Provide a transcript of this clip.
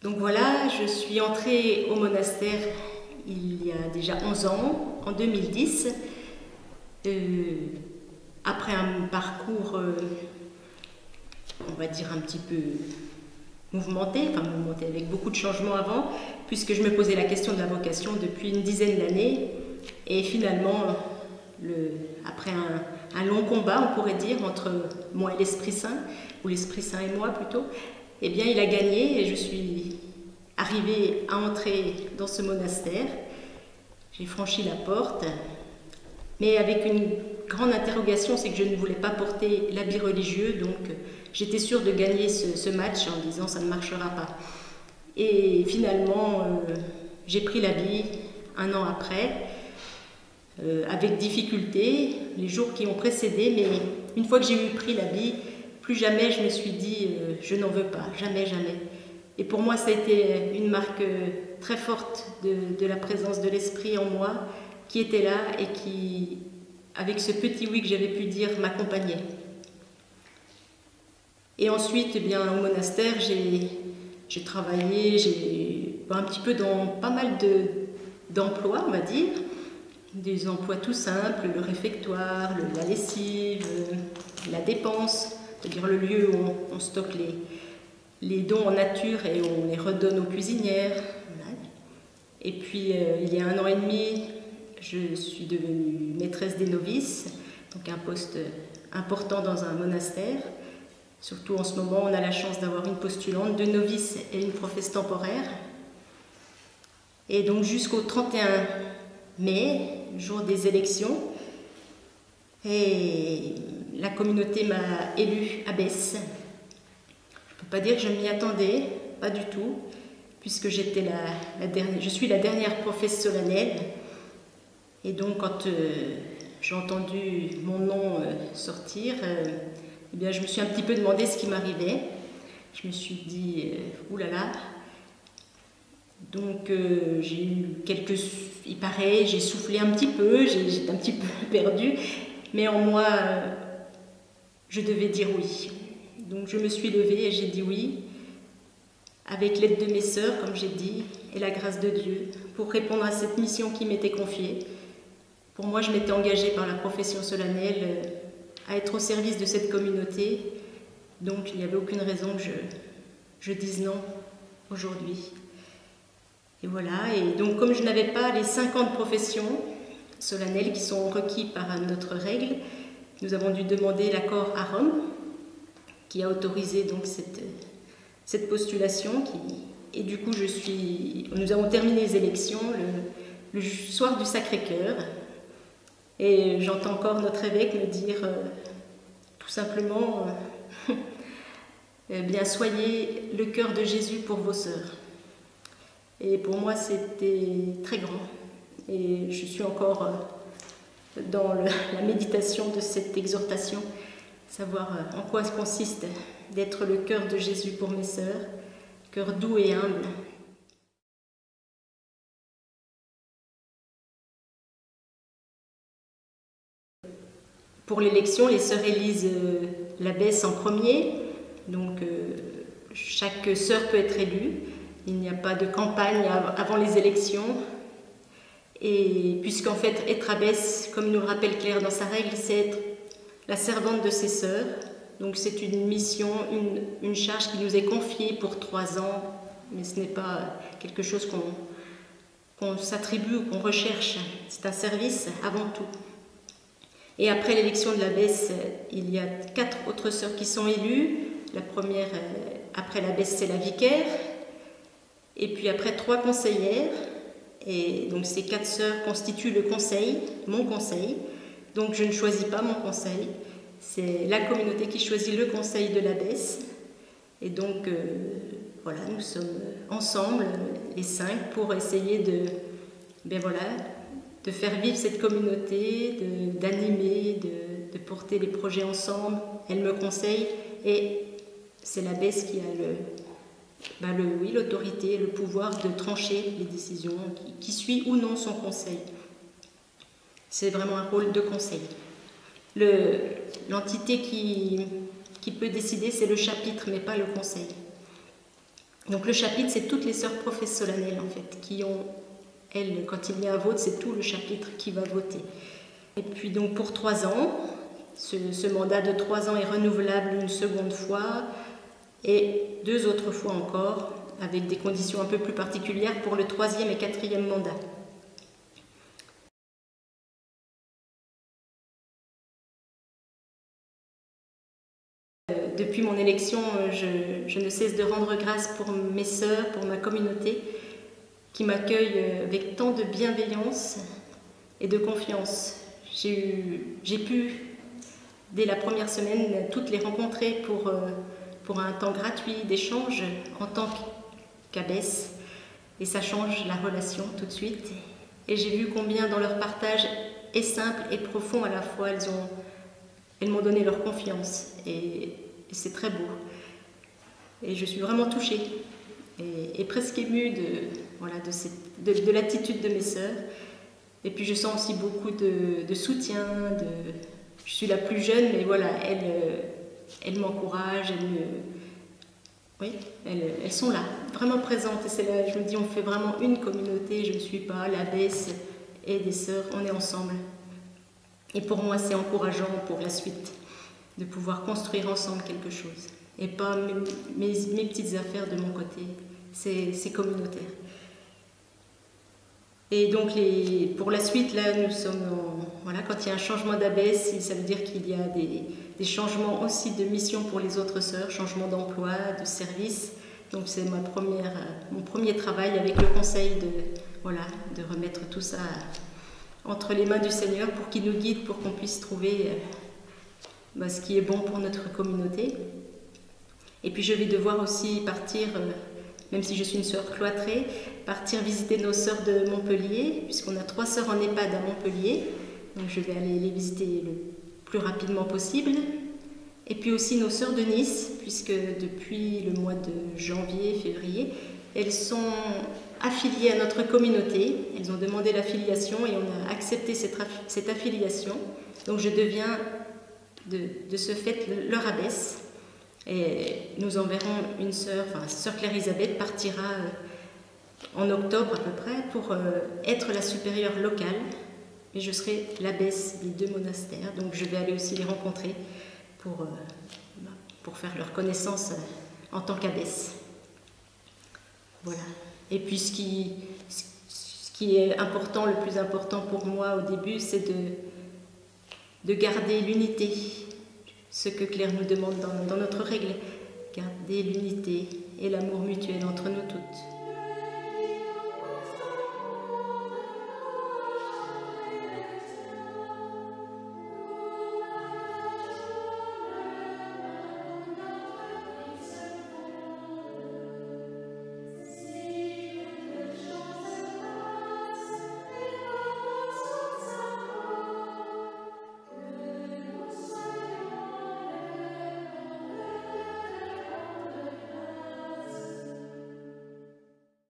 Donc voilà, je suis entrée au monastère il y a déjà 11 ans, en 2010, après un parcours, on va dire un petit peu mouvementé avec beaucoup de changements avant, puisque je me posais la question de la vocation depuis une dizaine d'années, et finalement, après un long combat, on pourrait dire, entre moi et l'Esprit Saint, ou l'Esprit Saint et moi plutôt, eh bien il a gagné et je suis arrivée à entrer dans ce monastère. J'ai franchi la porte, mais avec une grande interrogation, c'est que je ne voulais pas porter l'habit religieux, donc j'étais sûre de gagner ce match en disant ça ne marchera pas. Et finalement, j'ai pris l'habit un an après, avec difficulté, les jours qui ont précédé, mais une fois que j'ai pris l'habit, plus jamais je me suis dit je n'en veux pas, jamais, jamais. Et pour moi, ça a été une marque très forte de la présence de l'Esprit en moi, qui était là et qui, avec ce petit oui que j'avais pu dire, m'accompagnait. Et ensuite, eh bien, au monastère, j'ai travaillé, un petit peu dans pas mal d'emplois, on va dire. Des emplois tout simples, le réfectoire, la lessive, la dépense, c'est-à-dire le lieu où on stocke les dons en nature et on les redonne aux cuisinières. Et puis, il y a 1 an et demi, je suis devenue maîtresse des novices, donc un poste important dans un monastère. Surtout en ce moment, on a la chance d'avoir une postulante, 2 novices et une professe temporaire. Et donc jusqu'au 31 mai, jour des élections, et la communauté m'a élue abbesse. Je ne peux pas dire que je m'y attendais, pas du tout, puisque je suis la dernière professe solennelle. Et donc quand j'ai entendu mon nom sortir, eh bien, je me suis un petit peu demandé ce qui m'arrivait. Je me suis dit, oulala. Donc j'ai eu il paraît, j'ai soufflé un petit peu, j'étais un petit peu perdue, mais en moi, je devais dire oui. Donc je me suis levée et j'ai dit oui, avec l'aide de mes sœurs, comme j'ai dit, et la grâce de Dieu, pour répondre à cette mission qui m'était confiée. Pour moi, je m'étais engagée par la profession solennelle à être au service de cette communauté, donc il n'y avait aucune raison que je dise non aujourd'hui. Et voilà, et donc comme je n'avais pas les 50 professions solennelles qui sont requis par notre règle, nous avons dû demander l'accord à Rome, qui a autorisé donc cette postulation, et du coup nous avons terminé les élections le soir du Sacré-Cœur, et j'entends encore notre évêque me dire tout simplement bien soyez le cœur de Jésus pour vos sœurs. Et pour moi c'était très grand, et je suis encore dans la méditation de cette exhortation, savoir en quoi consiste d'être le cœur de Jésus pour mes sœurs, cœur doux et humble. Pour l'élection, les sœurs élisent l'abbesse en premier, donc chaque sœur peut être élue. Il n'y a pas de campagne avant les élections. Et puisqu'en fait, être abbesse, comme nous le rappelle Claire dans sa règle, c'est être la servante de ses sœurs. Donc c'est une mission, une charge qui nous est confiée pour 3 ans, mais ce n'est pas quelque chose qu'on s'attribue ou qu'on recherche. C'est un service avant tout. Et après l'élection de l'abbesse, il y a 4 autres sœurs qui sont élues. La première, après l'abbesse, c'est la vicaire. Et puis après 3 conseillères. Et donc ces 4 sœurs constituent le conseil, mon conseil. Donc je ne choisis pas mon conseil. C'est la communauté qui choisit le conseil de l'abbesse. Et donc voilà, nous sommes ensemble, les 5, pour essayer de faire vivre cette communauté, d'animer, de porter les projets ensemble. Elle me conseille, et c'est l'abbesse qui a l'autorité, le pouvoir de trancher les décisions, qui suit ou non son conseil. C'est vraiment un rôle de conseil. L'entité qui peut décider, c'est le chapitre, mais pas le conseil. Donc le chapitre, c'est toutes les sœurs professes solennelles en fait, qui ont, elles, quand il y a un vote, c'est tout le chapitre qui va voter. Et puis donc pour 3 ans, ce mandat de 3 ans est renouvelable une seconde fois et 2 autres fois encore, avec des conditions un peu plus particulières pour le 3e et 4e mandat. Depuis mon élection, je ne cesse de rendre grâce pour mes sœurs, pour ma communauté, qui m'accueille avec tant de bienveillance et de confiance. J'ai pu, dès la première semaine, toutes les rencontrer pour un temps gratuit d'échange en tant qu'abbesse. Et ça change la relation tout de suite. Et j'ai vu combien dans leur partage est simple et profond à la fois, elles m'ont donné leur confiance. Et c'est très beau. Et je suis vraiment touchée et presque émue de l'attitude de mes sœurs. Et puis je sens aussi beaucoup de soutien. Je suis la plus jeune, mais voilà, elles m'encouragent, elles sont là, vraiment présentes. Et c'est là, je me dis, on fait vraiment une communauté. Je ne suis pas l'abbesse et des sœurs, on est ensemble. Et pour moi, c'est encourageant pour la suite de pouvoir construire ensemble quelque chose. Et pas mes petites affaires de mon côté, c'est communautaire. Et donc pour la suite, là, nous sommes quand il y a un changement d'abbesse, ça veut dire qu'il y a des changements aussi de mission pour les autres sœurs, changement d'emploi, de service. Donc c'est mon premier travail avec le conseil de remettre tout ça entre les mains du Seigneur pour qu'il nous guide, pour qu'on puisse trouver ce qui est bon pour notre communauté. Et puis je vais devoir aussi partir, même si je suis une sœur cloîtrée, partir visiter nos sœurs de Montpellier, puisqu'on a 3 sœurs en EHPAD à Montpellier. Donc je vais aller les visiter le plus rapidement possible. Et puis aussi nos sœurs de Nice, puisque depuis le mois de janvier, février, elles sont affiliées à notre communauté. Elles ont demandé l'affiliation et on a accepté cette affiliation. Donc je deviens de ce fait leur abbesse. Et nous enverrons une sœur, sœur Claire-Elisabeth partira en octobre à peu près pour être la supérieure locale. Et je serai l'abbesse des 2 monastères. Donc je vais aller aussi les rencontrer pour faire leur connaissance en tant qu'abbesse. Voilà. Et puis ce qui est important, le plus important pour moi au début, c'est de garder l'unité. Ce que Claire nous demande dans notre règle, garder l'unité et l'amour mutuel entre nous toutes.